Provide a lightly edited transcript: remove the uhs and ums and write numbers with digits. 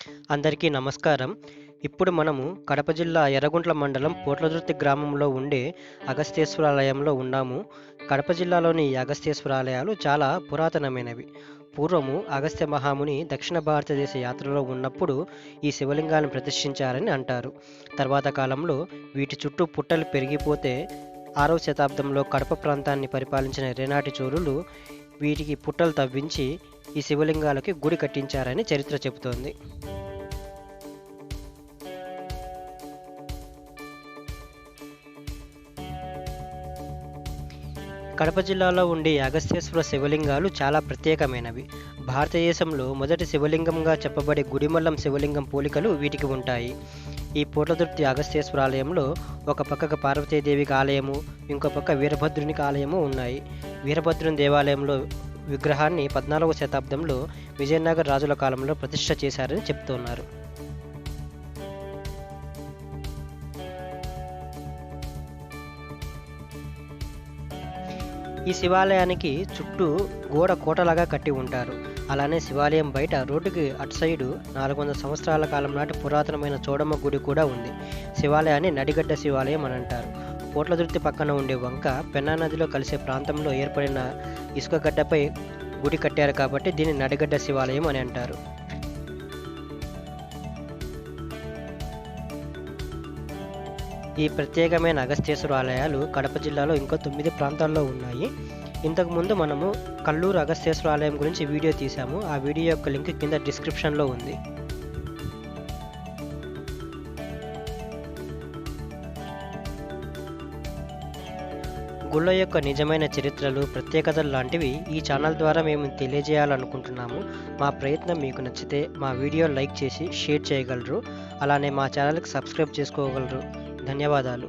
అందరికీ నమస్కారం. ఇప్పుడు మనము కడప జిల్లా ఎర్రగుంట్ల మండలం పోట్లదుర్తి గ్రామంలో ఉండే అగస్తేశ్వరాలయంలో ఉన్నాము. కడప జిల్లాలోని ఈ అగస్తేశ్వరాలయాలు చాలా పురాతనమైనవి. పూర్వము అగస్త్య మహాముని దక్షిణ భారతదేశ యాత్రలో ఉన్నప్పుడు ఈ శివలింగాన్ని ప్రతిష్ఠించారని అంటారు. తర్వాత కాలంలో వీటి చుట్టూ పుట్టలు పెరిగిపోతే 6వ శతాబ్దంలో కడప ప్రాంతాన్ని పరిపాలించిన రేనాటి చోళులు వీటికి పుట్టలు తవ్వించి ఈ శివలింగాలకి గుడి కట్టించారని చరిత్ర చెబుతోంది. కడప జిల్లాలో ఉండే అగస్తేశ్వర శివలింగాలు చాలా ప్రత్యేకమైనవి. భారతదేశంలో మొదటి శివలింగంగా చెప్పబడే గుడిమల్లం శివలింగం పోలికలు వీటికి ఉంటాయి. ఈ పోట్లదుర్తి అగస్తేశ్వరాలయంలో ఒక పక్కకు పార్వతీదేవికి ఆలయము, ఇంకో పక్క వీరభద్రునికి ఆలయము ఉన్నాయి. వీరభద్రుని దేవాలయంలో విగ్రహాన్ని 14వ శతాబ్దంలో విజయనగర రాజుల కాలంలో ప్రతిష్ఠ చేశారని చెప్తున్నారు. ఈ శివాలయానికి చుట్టూ గోడ కోటలాగా కట్టి ఉంటారు. అలానే శివాలయం బయట రోడ్డుకి అటు సైడు 400 సంవత్సరాల కాలం నాటి పురాతనమైన చౌడమ్మ గుడి కూడా ఉంది. శివాలయాన్ని నడిగడ్డ శివాలయం అని అంటారు. పోట్లదుర్తి పక్కన ఉండే వంక పెన్నా నదిలో కలిసే ప్రాంతంలో ఏర్పడిన ఇసుక గడ్డపై గుడి కట్టారు కాబట్టి దీన్ని నడిగడ్డ శివాలయం అని అంటారు. ఈ ప్రత్యేకమైన అగస్తేశ్వర ఆలయాలు కడప జిల్లాలో ఇంకో 9 ప్రాంతాల్లో ఉన్నాయి. ఇంతకుముందు మనము కల్లూరు అగస్తేశ్వర ఆలయం గురించి వీడియో తీసాము. ఆ వీడియో యొక్క లింక్ కింద డిస్క్రిప్షన్లో ఉంది. గుళ్ళ యొక్క నిజమైన చరిత్రలు, ప్రత్యేకతలు లాంటివి ఈ ఛానల్ ద్వారా మేము తెలియజేయాలనుకుంటున్నాము. మా ప్రయత్నం మీకు నచ్చితే మా వీడియో లైక్ చేసి షేర్ చేయగలరు. అలానే మా ఛానల్కి సబ్స్క్రైబ్ చేసుకోగలరు. ధన్యవాదాలు.